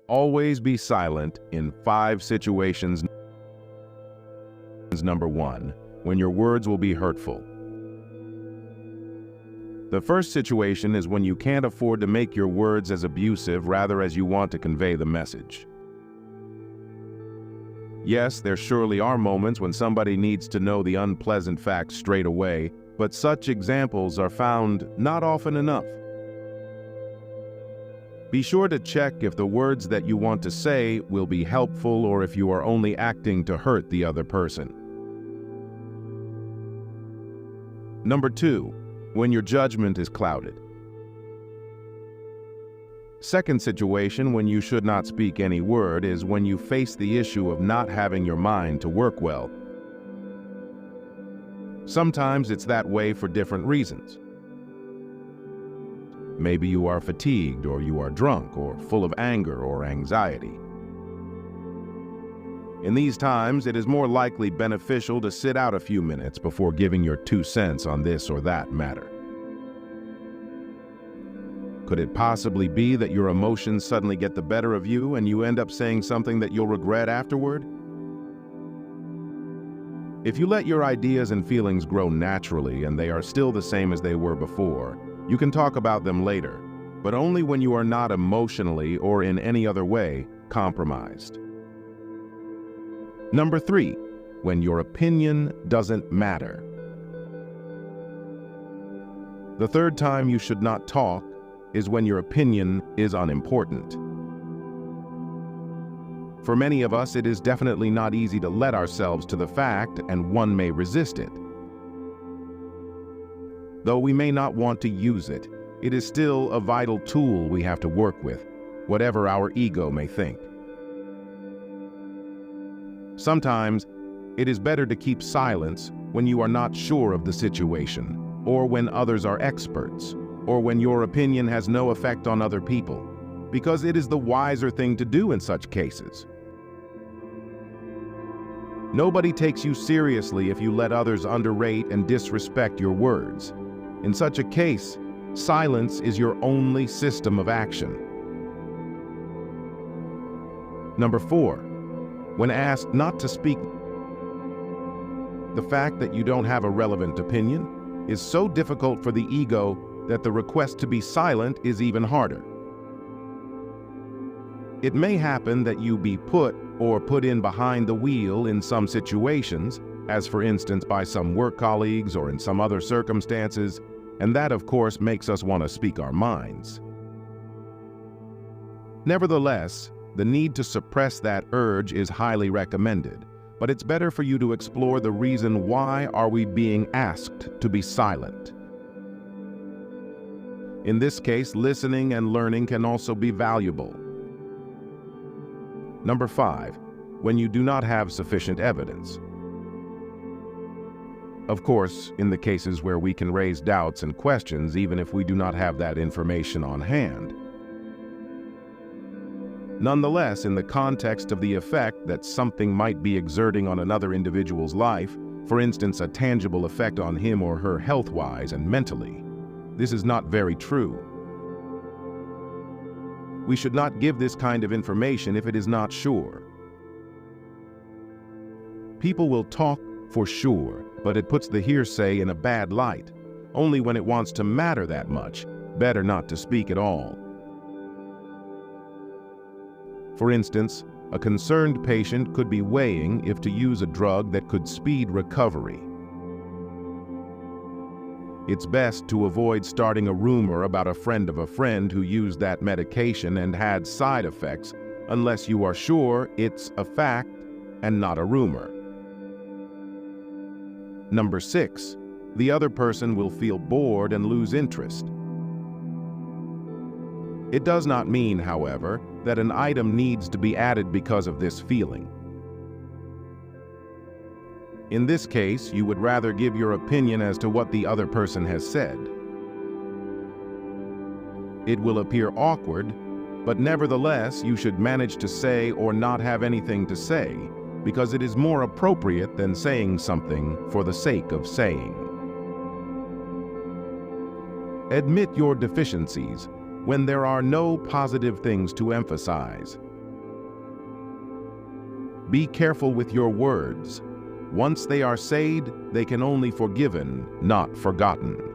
Always be silent in 5 situations. Number 1, when your words will be hurtful. The first situation is when you can't afford to make your words as abusive, rather as you want to convey the message. Yes, there surely are moments when somebody needs to know the unpleasant facts straight away, but such examples are found not often enough. Be sure to check if the words that you want to say will be helpful or if you are only acting to hurt the other person. Number 2, when your judgment is clouded. Second situation when you should not speak any word is when you face the issue of not having your mind to work well. Sometimes it's that way for different reasons. Maybe you are fatigued, or you are drunk, or full of anger or anxiety. In these times, it is more likely beneficial to sit out a few minutes before giving your 2 cents on this or that matter. Could it possibly be that your emotions suddenly get the better of you and you end up saying something that you'll regret afterward? If you let your ideas and feelings grow naturally and they are still the same as they were before, you can talk about them later, but only when you are not emotionally or in any other way compromised. Number 3, when your opinion doesn't matter. The third time you should not talk is when your opinion is unimportant. For many of us, it is definitely not easy to let ourselves to the fact, and one may resist it. Though we may not want to use it, it is still a vital tool we have to work with, whatever our ego may think. Sometimes, it is better to keep silence when you are not sure of the situation, or when others are experts, or when your opinion has no effect on other people, because it is the wiser thing to do in such cases. Nobody takes you seriously if you let others underrate and disrespect your words. In such a case, silence is your only system of action. Number 4, when asked not to speak, the fact that you don't have a relevant opinion is so difficult for the ego that the request to be silent is even harder. It may happen that you be put in behind the wheel in some situations, as for instance by some work colleagues or in some other circumstances, and that of course makes us want to speak our minds. Nevertheless, the need to suppress that urge is highly recommended, but it's better for you to explore the reason why are we being asked to be silent. In this case, listening and learning can also be valuable. Number 5, when you do not have sufficient evidence. Of course, in the cases where we can raise doubts and questions even if we do not have that information on hand. Nonetheless, in the context of the effect that something might be exerting on another individual's life, for instance, a tangible effect on him or her health-wise and mentally, this is not very true. We should not give this kind of information if it is not sure. People will talk for sure, but it puts the hearsay in a bad light. Only when it wants to matter that much, better not to speak at all. For instance, a concerned patient could be weighing if to use a drug that could speed recovery. It's best to avoid starting a rumor about a friend of a friend who used that medication and had side effects unless you are sure it's a fact and not a rumor. Number 6, the other person will feel bored and lose interest. It does not mean, however, that an item needs to be added because of this feeling. In this case, you would rather give your opinion as to what the other person has said. It will appear awkward, but nevertheless, you should manage to say or not have anything to say, because it is more appropriate than saying something for the sake of saying. Admit your deficiencies when there are no positive things to emphasize. Be careful with your words. Once they are said, they can only forgiven, not forgotten.